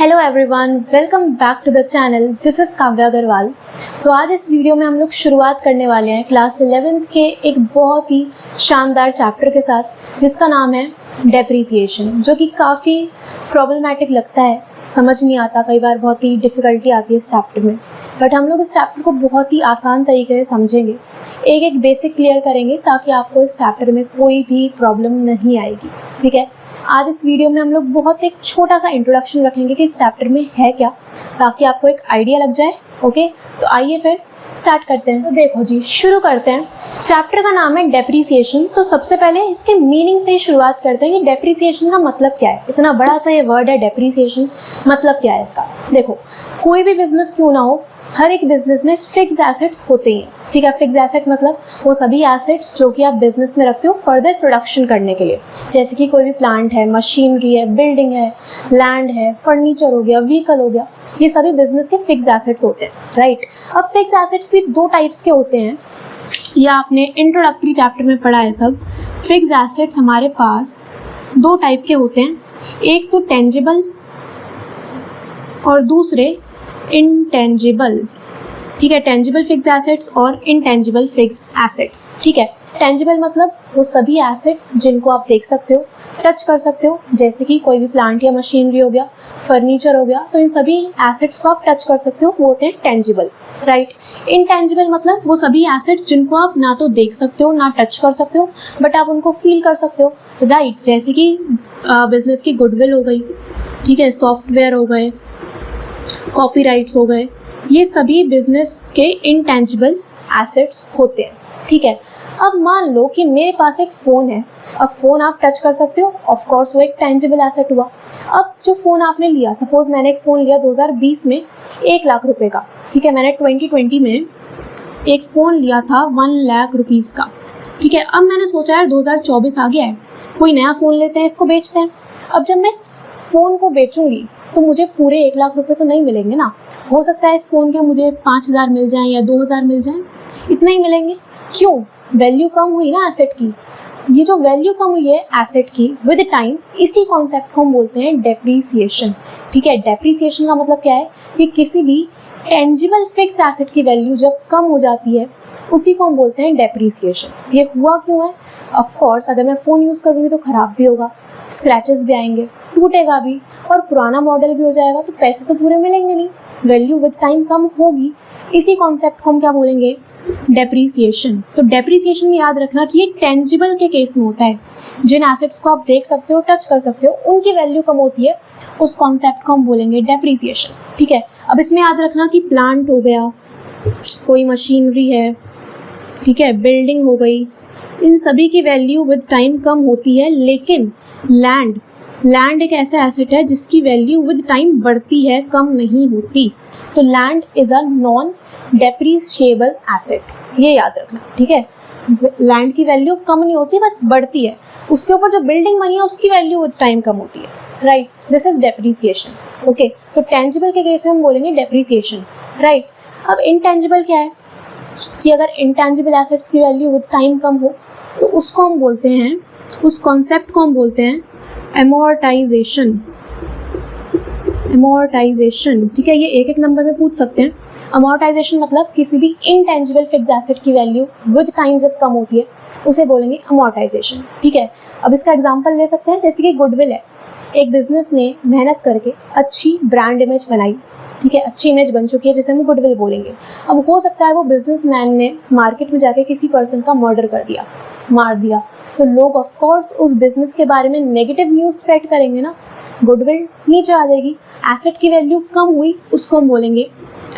Hello everyone, welcome back to the channel. This is Kavya Agrawal. तो आज इस वीडियो में हम लोग शुरुआत करने वाले हैं क्लास 11th के एक बहुत ही शानदार चैप्टर के साथ, जिसका नाम है डेप्रिसिएशन, जो कि काफ़ी प्रॉब्लमैटिक लगता है, समझ नहीं आता, कई बार बहुत ही डिफ़िकल्टी आती है इस चैप्टर में। बट हम लोग इस चैप्टर को बहुत ही आसान तरीके से समझेंगे, एक एक बेसिक क्लियर करेंगे ताकि आपको इस चैप्टर में कोई भी प्रॉब्लम नहीं आएगी। ठीक है, आज इस वीडियो में हम लोग बहुत एक छोटा सा इंट्रोडक्शन रखेंगे कि इस चैप्टर में है क्या, ताकि आपको एक आइडिया लग जाए। ओके, तो आइए फिर स्टार्ट करते हैं। तो देखो जी, शुरू करते हैं। चैप्टर का नाम है डेप्रिसिएशन। तो सबसे पहले इसके मीनिंग से ही शुरुआत करते हैं कि डेप्रिसिएशन का मतलब क्या है। इतना बड़ा सा ये वर्ड है डेप्रिसिएशन, मतलब क्या है इसका। देखो, कोई भी बिजनेस क्यों ना हो, हर एक बिजनेस में फिक्स एसेट्स होते हैं। ठीक है, फिक्स एसेट मतलब वो सभी एसेट्स जो कि आप बिजनेस में रखते हो फर्दर प्रोडक्शन करने के लिए, जैसे कि कोई भी प्लांट है, मशीनरी है, बिल्डिंग है, लैंड है, फर्नीचर हो गया, व्हीकल हो गया, ये सभी बिजनेस के फिक्स एसेट्स होते हैं, राइट। अब फिक्स एसेट्स भी दो टाइप्स के होते हैं, ये आपने इंट्रोडक्टरी चैप्टर में पढ़ा है सब। फिक्स एसेट्स हमारे पास दो टाइप के होते हैं, एक तो टेंजिबल और दूसरे इंटेंजिबल। ठीक है, टेंजिबल फिक्स एसेट्स और इंटेंजिबल फिक्स्ड एसेट्स। ठीक है, टेंजिबल मतलब वो सभी एसेट्स जिनको आप देख सकते हो, टच कर सकते हो, जैसे कि कोई भी प्लांट या मशीनरी हो गया, फर्नीचर हो गया, तो इन सभी एसेट्स को आप टच कर सकते हो, वो होते हैं टेंजिबल, राइट। इंटेंजिबल मतलब वो सभी एसेट्स जिनको आप ना तो देख सकते हो ना टच कर सकते हो, बट आप उनको फील कर सकते हो, राइट। जैसे कि बिजनेस की गुडविल हो गई, ठीक है, सॉफ्टवेयर हो गए, कॉपीराइट्स हो गए, ये सभी बिजनेस के इंटेंजिबल एसेट्स होते हैं। ठीक है, अब मान लो कि मेरे पास एक फ़ोन है। अब फ़ोन आप टच कर सकते हो, ऑफ कोर्स वो एक टेंजिबल एसेट हुआ। अब जो फ़ोन आपने लिया, सपोज मैंने एक फ़ोन लिया 2020 में 1 लाख रुपए का। ठीक है, मैंने 2020 में एक फ़ोन लिया था 1 लाख रुपीज़ का। ठीक है, अब मैंने सोचा यार 2024 आ गया है, कोई नया फ़ोन लेते हैं, इसको बेचते हैं। अब जब मैं इस फ़ोन को बेचूंगी तो मुझे पूरे 1 लाख रुपए तो नहीं मिलेंगे ना। हो सकता है इस फ़ोन के मुझे 5,000 मिल जाएं या 2,000 मिल जाएं, इतना ही मिलेंगे। क्यों? वैल्यू कम हुई ना एसेट की। ये जो वैल्यू कम हुई है एसेट की विद टाइम, इसी कॉन्सेप्ट को हम बोलते हैं डेप्रिसिएशन। ठीक है, डेप्रिसिएशन का मतलब क्या है कि किसी भी टेंजिबल फिक्स एसेट की वैल्यू जब कम हो जाती है, उसी को हम बोलते हैं डेप्रिसिएशन। ये हुआ क्यों है? ऑफ कोर्स अगर मैं फ़ोन यूज़ करूँगी तो ख़राब भी होगा, स्क्रैचेस भी आएंगे, टूटेगा भी, और पुराना मॉडल भी हो जाएगा, तो पैसे तो पूरे मिलेंगे नहीं, वैल्यू विद टाइम कम होगी। इसी कॉन्सेप्ट को हम क्या बोलेंगे? डेप्रिसिएशन। तो डेप्रिसिएशन में याद रखना कि ये टेंजिबल के केस में होता है, जिन एसेट्स को आप देख सकते हो, टच कर सकते हो, उनकी वैल्यू कम होती है, उस कॉन्सेप्ट को हम बोलेंगे डेप्रिसिएशन। ठीक है, अब इसमें याद रखना कि प्लांट हो गया, कोई मशीनरी है, ठीक है, बिल्डिंग हो गई, इन सभी की वैल्यू विद टाइम कम होती है, लेकिन लैंड एक ऐसा एसेट है जिसकी वैल्यू विद टाइम बढ़ती है, कम नहीं होती। तो land is a non depreciable asset, ये याद रखना। ठीक है, लैंड की वैल्यू कम नहीं होती बट बढ़ती है, उसके ऊपर जो बिल्डिंग बनी है उसकी वैल्यू विद टाइम कम होती है, right. This is depreciation. Okay, तो टेंजिबल के केस में हम बोलेंगे डेप्रिसिएशन, राइट। अब इंटेंजिबल क्या है कि अगर इंटेंजिबल एसेट्स की वैल्यू विद टाइम कम हो तो उसको हम बोलते हैं, उस कॉन्सेप्ट को हम बोलते हैं एमोर्टाइजेशन। एमोर्टाइजेशन, ठीक है, ये एक एक नंबर में पूछ सकते हैं। अमोर्टाइजेशन मतलब किसी भी इनटेंजिबल फिक्स एसेट की वैल्यू विद टाइम जब कम होती है, उसे बोलेंगे अमोर्टाइजेशन। ठीक है, अब इसका एग्जांपल ले सकते हैं, जैसे कि गुडविल है। एक बिजनेस ने मेहनत करके अच्छी ब्रांड इमेज बनाई, ठीक है, अच्छी इमेज बन चुकी है, जिसे हम गुडविल बोलेंगे। अब हो सकता है वो बिजनेसमैन ने मार्केट में जाके किसी पर्सन का मर्डर कर दिया, मार दिया, तो लोग ऑफ कोर्स उस बिजनेस के बारे में नेगेटिव न्यूज़ स्प्रेड करेंगे ना, गुडविल नीचे आ जाएगी, एसेट की वैल्यू कम हुई, उसको हम बोलेंगे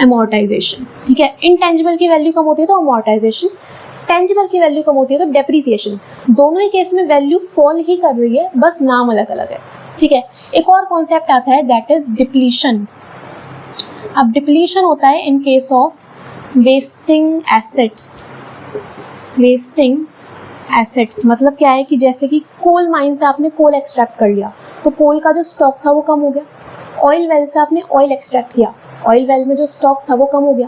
अमोर्टाइजेशन। ठीक है, इनटेंजिबल की वैल्यू कम होती है तो अमोर्टाइजेशन, टेंजिबल की वैल्यू कम होती है तो डेप्रिसिएशन। दोनों ही केस में वैल्यू फॉल ही कर रही है, बस नाम अलग अलग है। ठीक है, एक और कॉन्सेप्ट आता है, दैट इज डिप्लीशन। अब डिप्लीशन होता है in case of wasting assets. Wasting assets मतलब क्या है कि जैसे कि कोल माइन से आपने कोल एक्सट्रैक्ट कर लिया, तो कोल का जो स्टॉक था वो कम हो गया। ऑयल वेल से आपने ऑयल एक्सट्रैक्ट किया, ऑयल वेल में जो स्टॉक था वो कम हो गया।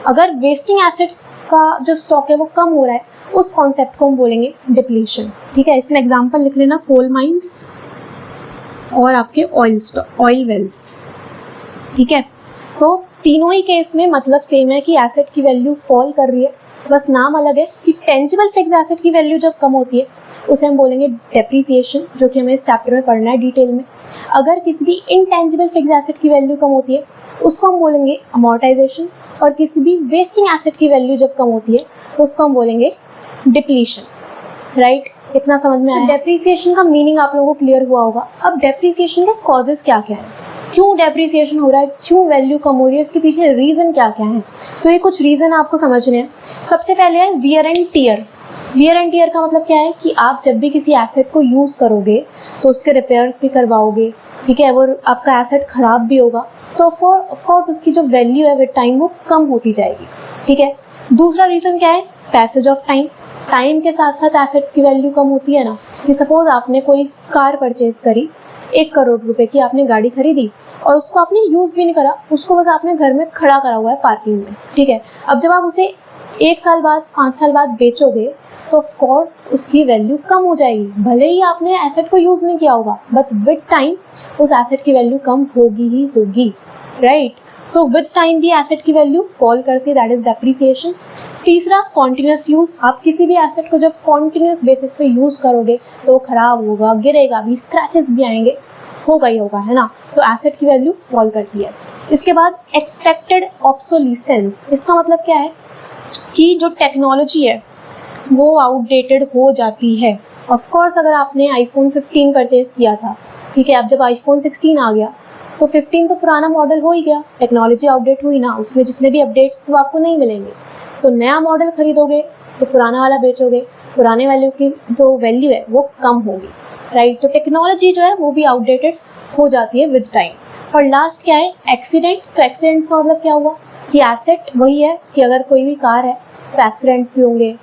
अगर वेस्टिंग एसेट्स का जो स्टॉक है वो कम हो रहा है, उस कॉन्सेप्ट को हम बोलेंगे डिप्लीशन। ठीक है, इसमें एग्जांपल लिख लेना, कोल माइंस और आपके ऑयल वेल्स। ठीक है। तो तीनों ही केस में मतलब सेम है कि एसेट की वैल्यू फॉल कर रही है, बस नाम अलग है कि टेंजिबल फिक्स एसेट की वैल्यू जब कम होती है उसे हम बोलेंगे डेप्रिसिएशन, जो कि हमें इस चैप्टर में पढ़ना है डिटेल में। अगर किसी भी इनटेंजिबल फिक्स एसेट की वैल्यू कम होती है उसको हम बोलेंगे अमोर्टाइजेशन, और किसी भी वेस्टिंग एसेट की वैल्यू जब कम होती है तो उसको हम बोलेंगे डिप्लीशन। राइट, इतना समझ में आया। डेप्रिसिएशन का मीनिंग आप लोगों को क्लियर हुआ होगा। अब डेप्रिसिएशन के कॉजेज क्या क्या है, क्यों डेप्रिसिएशन हो रहा है, क्यों वैल्यू कम हो रही है, इसके पीछे रीज़न क्या क्या है। तो ये कुछ रीज़न आपको समझने हैं। सबसे पहले है wear and tier. Wear and tier का मतलब क्या है कि आप जब भी किसी एसेट को यूज़ करोगे तो उसके रिपेयर्स भी करवाओगे, ठीक है, वो आपका एसेट ख़राब भी होगा तो ऑफ कोर्स उसकी जो वैल्यू है विद टाइम वो कम होती जाएगी, ठीक है। दूसरा रीज़न क्या है, पैसेज ऑफ टाइम। टाइम के साथ साथ एसेट्स की वैल्यू कम होती है ना, कि सपोज आपने कोई कार परचेज करी, 1 करोड़ रुपए की आपने गाड़ी खरीदी और उसको आपने यूज़ भी नहीं करा, उसको बस आपने घर में खड़ा करा हुआ है पार्किंग में, ठीक है। अब जब आप उसे 1 साल बाद 5 साल बाद बेचोगे तो ऑफ कोर्स उसकी वैल्यू कम हो जाएगी, भले ही आपने एसेट को यूज़ नहीं किया होगा, बट विद टाइम उस एसेट की वैल्यू कम होगी ही होगी, राइट। तो विद टाइम भी एसेट की वैल्यू फॉल करती है, दैट इज डेप्रिसिएशन। तीसरा कॉन्टिन्यूस यूज़। आप किसी भी एसेट को जब कॉन्टिन्यूस बेसिस पे यूज़ करोगे तो वो ख़राब होगा, गिरेगा भी, स्क्रैचेस भी आएंगे, होगा ही होगा, है ना। तो एसेट की वैल्यू फॉल करती है। इसके बाद एक्सपेक्टेड ऑब्सोलीसेंस। इसका मतलब क्या है कि जो टेक्नोलॉजी है वो आउटडेटेड हो जाती है। ऑफ कोर्स अगर आपने आईफोन 15 परचेज़ किया था, ठीक है, अब जब आईफोन 16 आ गया तो 15 तो पुराना मॉडल हो ही गया, टेक्नोलॉजी अपडेट हुई ना, उसमें जितने भी अपडेट्स तो आपको नहीं मिलेंगे। तो नया मॉडल खरीदोगे तो पुराना वाला बेचोगे, पुराने वाले की जो वैल्यू है वो कम होगी, राइट। तो टेक्नोलॉजी जो है वो भी आउटडेटेड हो जाती है विद टाइम। और लास्ट क्या है, एक्सीडेंट्स। तो एक्सीडेंट्स का मतलब क्या हुआ कि एसेट वही है कि अगर कोई भी कार है तो एक्सीडेंट्स भी होंगे,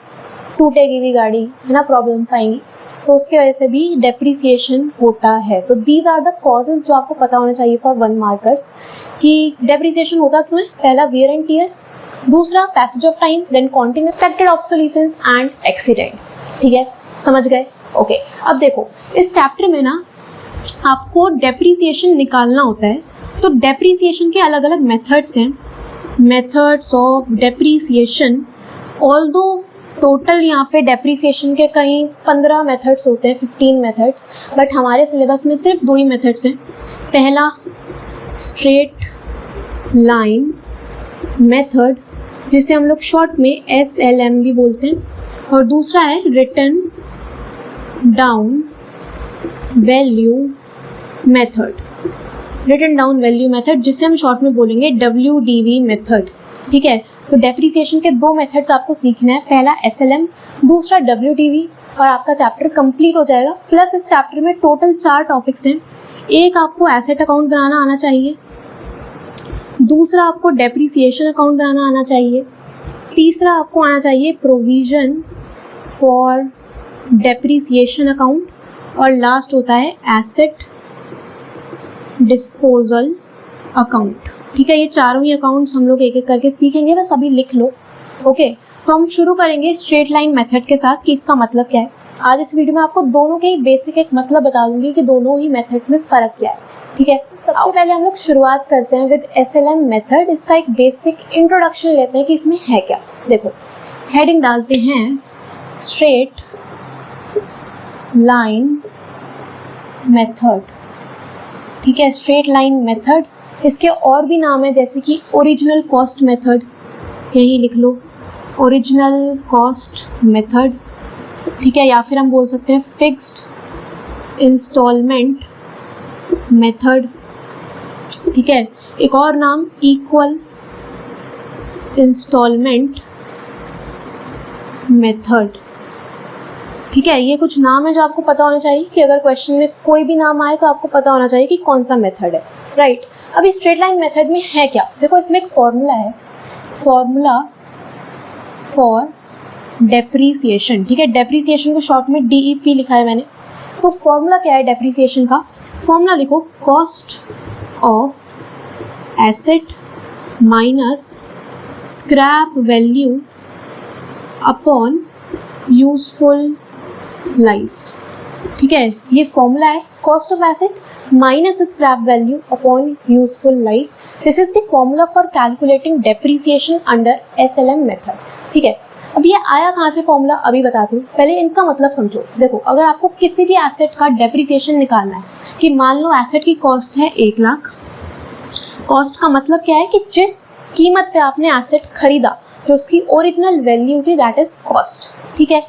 टूटेगी भी गाड़ी, है ना, प्रॉब्लम्स आएंगी, तो उसके वजह से भी डेप्रिसिएशन होता है। तो दीज आर द कॉजेज जो आपको पता होना चाहिए फॉर 1 मार्कर्स कि डेप्रिसिएशन होता क्यों है। पहला वियर एंड टियर, दूसरा passage of time, then continuous expected obsolescence and accidents, ठीक है, समझ गए। ओके, अब देखो इस चैप्टर में ना आपको डेप्रिसिएशन निकालना होता है। तो डेप्रिसिएशन के अलग अलग मेथड्स हैं, methods of depreciation. Although total यहाँ पे डेप्रिसिएशन के कहीं 15 मेथड्स होते हैं, 15 मेथड्स, बट हमारे सिलेबस में सिर्फ 2 ही मेथड्स हैं। पहला स्ट्रेट लाइन मेथड, जिसे हम लोग शॉर्ट में SLM भी बोलते हैं, और दूसरा है written down value method, written down value method, जिसे हम शॉर्ट में बोलेंगे WDV मेथड, ठीक है। तो डेप्रिसिएशन के 2 मेथड्स आपको सीखना है, पहला SLM, दूसरा WDV, और आपका चैप्टर कंप्लीट हो जाएगा। प्लस इस चैप्टर में टोटल 4 टॉपिक्स हैं। एक आपको एसेट अकाउंट बनाना आना चाहिए, दूसरा आपको डेप्रिसिएशन अकाउंट बनाना आना चाहिए, तीसरा आपको आना चाहिए प्रोविज़न फॉर डेप्रिसिएशन अकाउंट, और लास्ट होता है एसेट डिस्पोजल अकाउंट, ठीक है। ये चारों ही अकाउंट्स हम लोग एक एक करके सीखेंगे, बस अभी लिख लो, ओके। तो हम शुरू करेंगे स्ट्रेट लाइन मेथड के साथ कि इसका मतलब क्या है। आज इस वीडियो में आपको दोनों के ही बेसिक एक मतलब बता दूंगी कि दोनों ही मेथड में फ़र्क क्या है, ठीक है। सबसे पहले हम लोग शुरुआत करते हैं विद SLM मेथड। इसका एक बेसिक इंट्रोडक्शन लेते हैं कि इसमें है क्या। देखो हेडिंग डालते हैं स्ट्रेट लाइन मेथड, ठीक है, स्ट्रेट लाइन मेथड। इसके और भी नाम है जैसे कि ओरिजिनल कॉस्ट मेथड, यही लिख लो ओरिजिनल कॉस्ट मेथड, ठीक है, या फिर हम बोल सकते हैं फिक्स्ड इंस्टॉलमेंट मेथड, ठीक है। एक और नाम इक्वल इंस्टॉलमेंट मेथड, ठीक है। ये कुछ नाम है जो आपको पता होना चाहिए कि अगर क्वेश्चन में कोई भी नाम आए तो आपको पता होना चाहिए कि कौन सा मेथड है, राइट। अभी स्ट्रेट लाइन मेथड में है क्या, देखो इसमें एक फॉर्मूला है, फॉर्मूला फॉर डेप्रिसिएशन, ठीक है। डेप्रिसिएशन को शॉर्ट में DEP लिखा है मैंने। तो फॉर्मूला क्या है डेप्रिसिएशन का, फॉर्मूला लिखो cost of asset minus scrap value upon useful life, ठीक है। ये फॉर्मूला है cost of asset minus scrap value upon useful life. This is the formula for calculating depreciation under SLM method. ठीक है, अब ये आया कहाँ से फॉर्मूला अभी बताती हूँ, पहले इनका मतलब समझो। देखो, अगर आपको किसी भी एसेट का डेप्रिसिएशन निकालना है, कि मान लो एसेट की कॉस्ट है 1 लाख। कॉस्ट का मतलब क्या है कि जिस कीमत पे आपने एसेट खरीदा, जो उसकी ओरिजिनल वैल्यू थी, दैट इज कॉस्ट। ठीक है,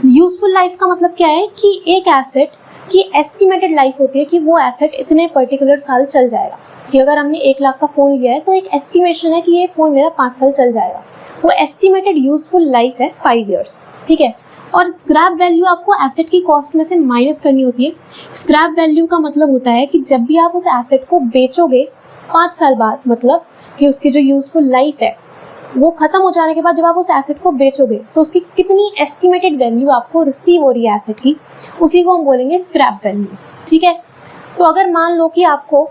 यूजफुल लाइफ का मतलब क्या है कि एक एसेट की एस्टिमेटेड लाइफ होती है कि वो एसेट इतने पर्टिकुलर साल चल जाएगा। कि अगर हमने 1 लाख का फ़ोन लिया है तो एक एस्टिमेशन है कि ये फ़ोन मेरा 5 साल चल जाएगा। वो एस्टिमेटेड यूजफुल लाइफ है 5 ईयर्स। ठीक है, और स्क्रैप वैल्यू आपको एसेट की कॉस्ट में से माइनस करनी होती है। स्क्रैप वैल्यू का मतलब होता है कि जब भी आप उस एसेट को बेचोगे 5 साल बाद, मतलब कि उसकी जो यूजफुल लाइफ है वो ख़त्म हो जाने के बाद जब आप उस एसेट को बेचोगे तो उसकी कितनी एस्टिमेटेड वैल्यू आपको रिसीव हो रही है एसेट की, उसी को हम बोलेंगे स्क्रैप वैल्यू। ठीक है, तो अगर मान लो कि आपको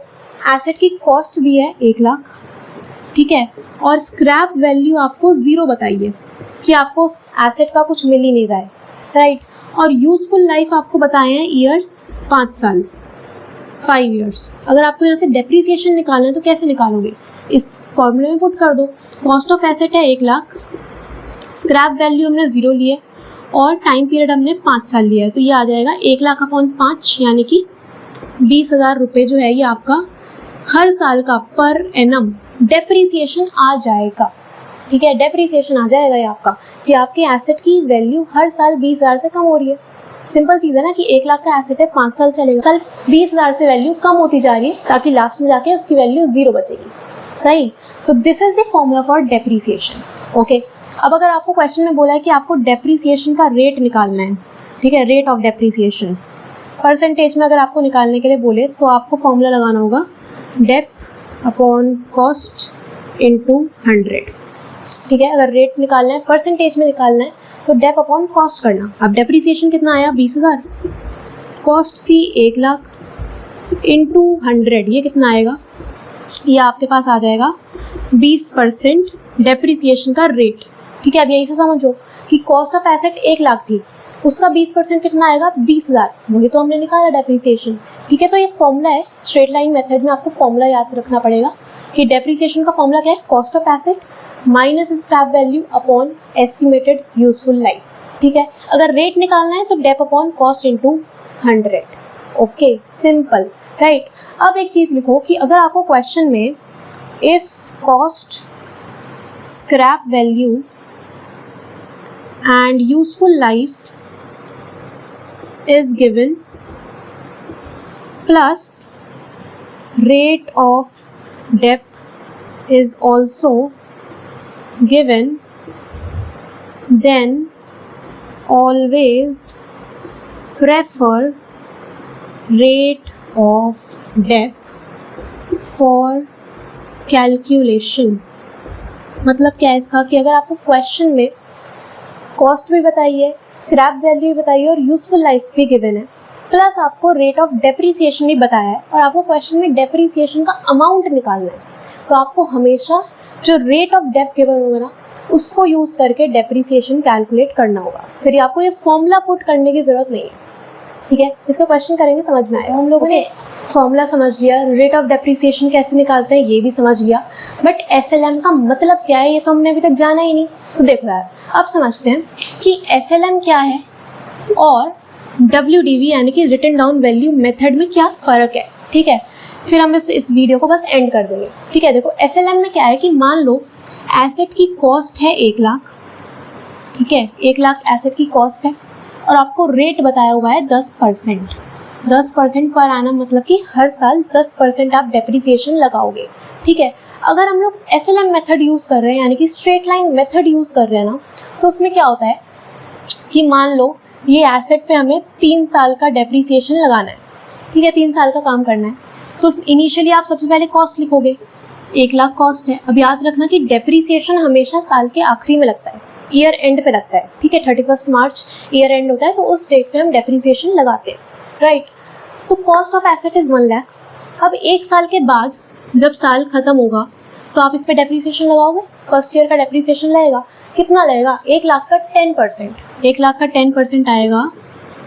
एसेट की कॉस्ट दी है 1 लाख, ठीक है, और स्क्रैप वैल्यू आपको 0 बताइए कि आपको उस एसेट का कुछ मिल ही नहीं रहा है, राइट, और यूजफुल लाइफ आपको बताए हैं ईयर्स 5 साल, 5 ईयर्स। अगर आपको यहाँ से डेप्रिसिएशन निकालना है तो कैसे निकालोगे, इस फॉर्मूले में पुट कर दो। कॉस्ट ऑफ एसेट है 1 लाख, स्क्रैप वैल्यू हमने 0 लिए और टाइम पीरियड हमने 5 साल लिया है, तो ये आ जाएगा 1 लाख अपॉन 5, यानी कि 20,000 रुपये जो है ये आपका हर साल का पर एनम डेप्रिसिएशन आ जाएगा। ठीक है, डेप्रिसिएशन आ जाएगा ये आपका, कि आपके एसेट की वैल्यू हर साल 20,000 से कम हो रही है। सिंपल चीज़ है ना कि 1 लाख का एसेट है, 5 साल चलेगा, साल 20,000 से वैल्यू कम होती जा रही है ताकि लास्ट में जाके उसकी वैल्यू 0 बचेगी। सही, तो this is the formula for depreciation. Okay, अब अगर आपको क्वेश्चन में बोला है कि आपको डेप्रिसिएशन का रेट निकालना है, ठीक है, रेट ऑफ डेप्रिसिएशन परसेंटेज में अगर आपको निकालने के लिए बोले तो आपको फॉर्मूला लगाना होगा डेप अपॉन कॉस्ट इंटू 100। ठीक है, अगर रेट निकालना है, परसेंटेज में निकालना है तो डेप अपॉन कॉस्ट करना। अब डेप्रिसिएशन कितना आया 20,000, कॉस्ट सी 1 लाख इंटू 100, ये कितना आएगा, ये आपके पास आ जाएगा 20% डेप्रिसिएशन का रेट। ठीक है, अब यही से समझो कि कॉस्ट ऑफ एसेट 1 लाख थी, उसका 20% कितना आएगा 20,000, वही तो हमने निकाला डेप्रिसिएशन। ठीक है, तो ये फॉर्मूला है, स्ट्रेट लाइन मेथड में आपको फॉर्मूला याद रखना पड़ेगा कि डेप्रिसिएशन का फॉर्मूला क्या है, cost of asset minus scrap value upon estimated useful life. ठीक है, अगर रेट निकालना है तो dep upon cost into 100। Okay, simple, right. अब एक चीज़ लिखो कि अगर आपको क्वेश्चन में if cost, scrap value and useful life is given plus rate of debt is also given, then always prefer rate of debt for calculation। मतलब क्या है इसका कि अगर आपको क्वेश्चन में कॉस्ट भी बताइए, स्क्रैप वैल्यू भी बताइए और यूजफुल लाइफ भी गिवन है, प्लस आपको रेट ऑफ डेप्रिसिएशन भी बताया है और आपको क्वेश्चन में डेप्रिसिएशन का अमाउंट निकालना है, तो आपको हमेशा जो रेट ऑफ डेप्ट गिवन होगा ना उसको यूज़ करके डेप्रिसिएशन कैलकुलेट करना होगा। फिर आपको ये फॉर्मूला पुट करने की ज़रूरत नहीं है। ठीक है, इसका क्वेश्चन करेंगे, समझ में आया। हम लोगों ने फॉर्मूला समझ लिया, रेट ऑफ डेप्रिसिएशन कैसे निकालते हैं ये भी समझ लिया, बट SLM का मतलब क्या है ये तो हमने अभी तक जाना ही नहीं। तो देखो यार, अब समझते हैं कि SLM क्या है और WDV यानी कि रिटन डाउन वैल्यू मेथड में क्या फ़र्क है। ठीक है, फिर हम इस वीडियो को बस एंड कर देंगे। ठीक है, देखो SLM में क्या है कि मान लो एसेट की कॉस्ट है 1 लाख, ठीक है, 1 लाख एसेट की कॉस्ट है और आपको रेट बताया हुआ है 10%। 10% पर आना मतलब कि हर साल 10% आप डेप्रिसिएशन लगाओगे। ठीक है, अगर हम लोग SLM मेथड यूज़ कर रहे हैं यानी कि स्ट्रेट लाइन मेथड यूज़ कर रहे हैं ना, तो उसमें क्या होता है कि मान लो ये एसेट पे हमें 3 साल का डेप्रिसिएशन लगाना है। ठीक है, 3 साल का काम करना है, तो इनिशियली आप सबसे पहले कॉस्ट लिखोगे, 1 लाख कॉस्ट है। अब याद रखना कि डेप्रिसिएशन हमेशा साल के आखिरी में लगता है, ईयर एंड पे लगता है। ठीक है, 31 मार्च ईयर एंड होता है, तो उस डेट पे हम डेप्रिसिएशन लगाते हैं, राइट। तो cost of asset is 1 lakh. अब 1 साल के बाद जब साल ख़त्म होगा तो आप इस पर डेप्रिसिएशन लगाओगे, फर्स्ट ईयर का डेप्रिसिएशन लगेगा, कितना लगेगा 1 लाख का 10%। 1 लाख का 10% आएगा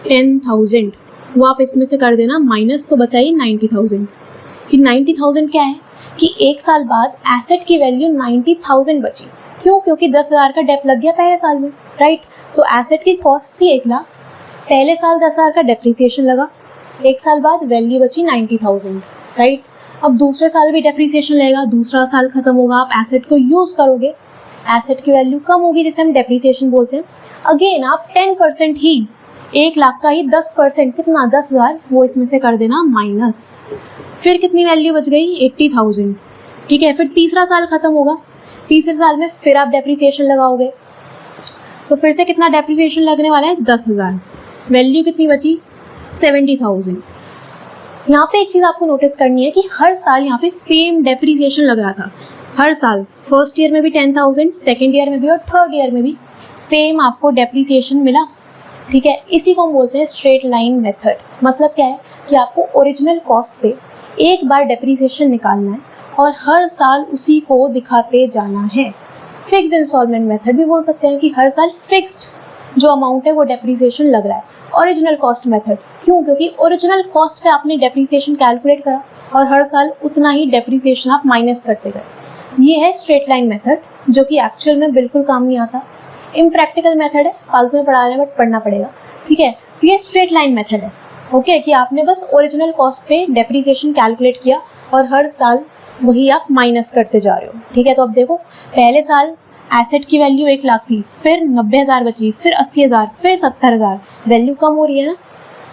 10,000, वो आप इसमें से कर देना माइनस, तो बचाइए 90,000। कि 90,000 क्या है कि एक साल बाद एसेट की वैल्यू 90,000 बची। क्यों? क्योंकि 10,000 का डेप लग गया पहले साल में, राइट। तो एसेट की कॉस्ट थी 1 लाख, पहले साल 10,000 का डेप्रिसिएशन लगा, एक साल बाद वैल्यू बची 90,000, राइट। अब दूसरे साल भी डेप्रिसिएशन लगेगा, दूसरा साल खत्म होगा, आप एसेट को यूज़ करोगे, एसेट की वैल्यू कम होगी जिसे हम डेप्रिसिएशन बोलते हैं। अगेन आप 10% ही, 1 लाख का ही 10% कितना 10,000 वो इसमें से कर देना माइनस, फिर कितनी वैल्यू बच गई 80,000, ठीक है। फिर तीसरा साल खत्म होगा, तीसरे साल में फिर आप डेप्रिसिएशन लगाओगे, तो फिर से कितना डेप्रिसिएशन लगने वाला है 10,000, वैल्यू कितनी बची 70,000। यहाँ पे एक चीज़ आपको नोटिस करनी है कि हर साल यहाँ पे सेम डेप्रिसिएशन लग रहा था, हर साल, फर्स्ट ईयर में भी 10,000, सेकेंड ईयर में भी और थर्ड ईयर में भी सेम आपको डेप्रिसिएशन मिला, ठीक है। इसी को हम बोलते हैं स्ट्रेट लाइन मेथड। मतलब क्या है कि आपको ओरिजिनल कॉस्ट पे एक बार डेप्रिसिएशन निकालना है और हर साल उसी को दिखाते जाना है। फिक्स्ड इंस्टॉलमेंट मेथड भी बोल सकते हैं कि हर साल फिक्स्ड जो अमाउंट है वो डेप्रिसिएशन लग रहा है। ओरिजिनल कॉस्ट मेथड, क्यों? क्योंकि ओरिजिनल कॉस्ट पे आपने डेप्रिसिएशन कैलकुलेट करा और हर साल उतना ही डेप्रिसिएशन आप माइनस करते गए। ये है स्ट्रेट लाइन मेथड, जो कि एक्चुअल में बिल्कुल काम नहीं आता, इम्प्रैक्टिकल मेथड है, फालतू में पढ़ा रहे हैं बट पढ़ना पड़ेगा, ठीक है। तो ये स्ट्रेट लाइन मेथड है, ओके, कि आपने बस ओरिजिनल कॉस्ट पे डेप्रिसिएशन कैलकुलेट किया और हर साल वही आप माइनस करते जा रहे हो, ठीक है। तो अब देखो, पहले साल एसेट की वैल्यू 1 लाख थी, फिर 90,000 बची, फिर 80,000, फिर 70,000, वैल्यू कम हो रही है ना,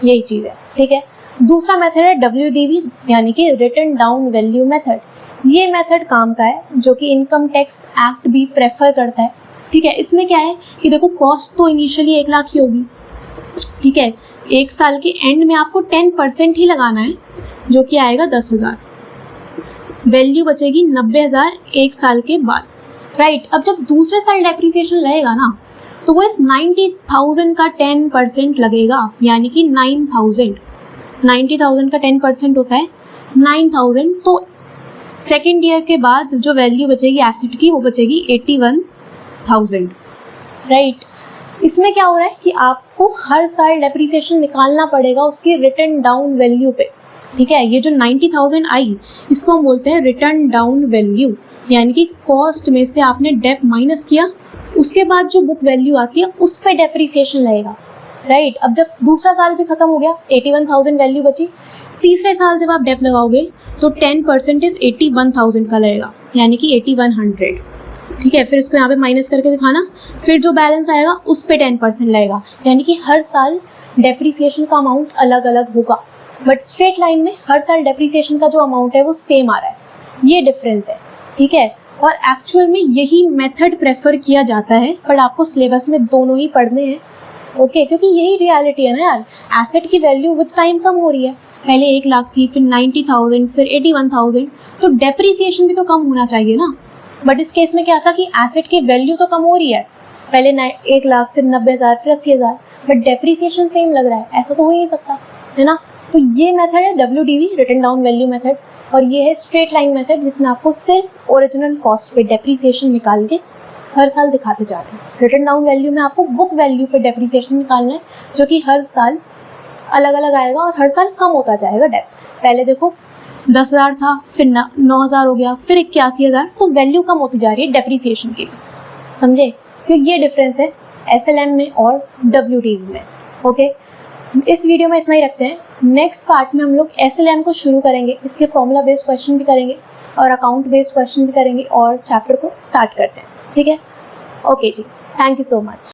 यही चीज़ है, ठीक है। दूसरा मेथड है WDV, यानी कि रिटन डाउन वैल्यू मेथड। ये मेथड काम का है, जो कि इनकम टैक्स एक्ट भी प्रेफर करता है, ठीक है। इसमें क्या है कि देखो, कॉस्ट तो इनिशियली 1 लाख ही होगी, ठीक है। एक साल के एंड में आपको 10% ही लगाना है, जो कि आएगा 10,000, वैल्यू बचेगी 90,000 एक साल के बाद, राइट। अब जब दूसरे साल डेप्रिसिएशन लगेगा ना, तो वो इस 90,000 का 10% लगेगा, यानी कि 9,000। 90,000 का 10% होता है 9,000। तो सेकेंड ईयर के बाद जो वैल्यू बचेगी एसेट की, वो बचेगी 81,000, राइट। इसमें क्या हो रहा है कि आपको हर साल डेप्रिसिएशन निकालना पड़ेगा उसकी रिटन डाउन वैल्यू पे, ठीक है। ये जो 90,000 आई, इसको हम बोलते हैं रिटर्न डाउन वैल्यू, यानी कि कॉस्ट में से आपने डेप माइनस किया, उसके बाद जो बुक वैल्यू आती है उस पे डेप्रिसिएशन लगेगा, राइट। अब जब दूसरा साल भी खत्म हो गया, 81,000 वैल्यू बची, तीसरे साल जब आप डेप लगाओगे तो 10% 81,000 का लगेगा, यानी कि 8100, ठीक है। फिर इसको यहाँ पे माइनस करके दिखाना, फिर जो बैलेंस आएगा उस पे 10% लगेगा, यानी कि हर साल डेप्रिसिएशन का अमाउंट अलग अलग होगा, बट स्ट्रेट लाइन में हर साल डेप्रिसिएशन का जो अमाउंट है वो सेम आ रहा है, ये डिफरेंस है, ठीक है। और एक्चुअल में यही मेथड प्रेफर किया जाता है, बट आपको सिलेबस में दोनों ही पढ़ने हैं, ओके, क्योंकि यही रियलिटी है ना यार। एसेट की वैल्यू विद टाइम कम हो रही है, पहले 1 लाख थी, फिर 90,000, फिर 81,000, तो डेप्रिसिएशन भी तो कम होना चाहिए ना। बट इस केस में क्या था कि एसेट की वैल्यू तो कम हो रही है, पहले 1 लाख, फिर 90,000, फिर 80,000, बट डेप्रिसिएशन सेम लग रहा है, ऐसा तो हो ही नहीं सकता, है ना। तो ये मेथड है WDV, written down value method, और ये है स्ट्रेट लाइन मेथड, जिसमें आपको सिर्फ ओरिजिनल कॉस्ट पे डेप्रिसिएशन निकाल के हर साल दिखाते जा रहे हैं। रिटन डाउन वैल्यू में आपको बुक वैल्यू पे डेप्रिसिएशन निकालना है, जो कि हर साल अलग अलग आएगा और हर साल कम होता जाएगा डेप। पहले देखो 10,000 था, फिर 9,000 हो गया, फिर 81,000, तो वैल्यू कम होती जा रही है डेप्रिसिएशन की, समझे। क्योंकि ये डिफरेंस है SLM में और WDV में, ओके। इस वीडियो में इतना ही रखते हैं। नेक्स्ट पार्ट में हम लोग SLM को शुरू करेंगे, इसके फॉर्मूला बेस्ड क्वेश्चन भी करेंगे और अकाउंट बेस्ड क्वेश्चन भी करेंगे और चैप्टर को स्टार्ट करते हैं, ठीक है। ओके जी, थैंक यू सो मच।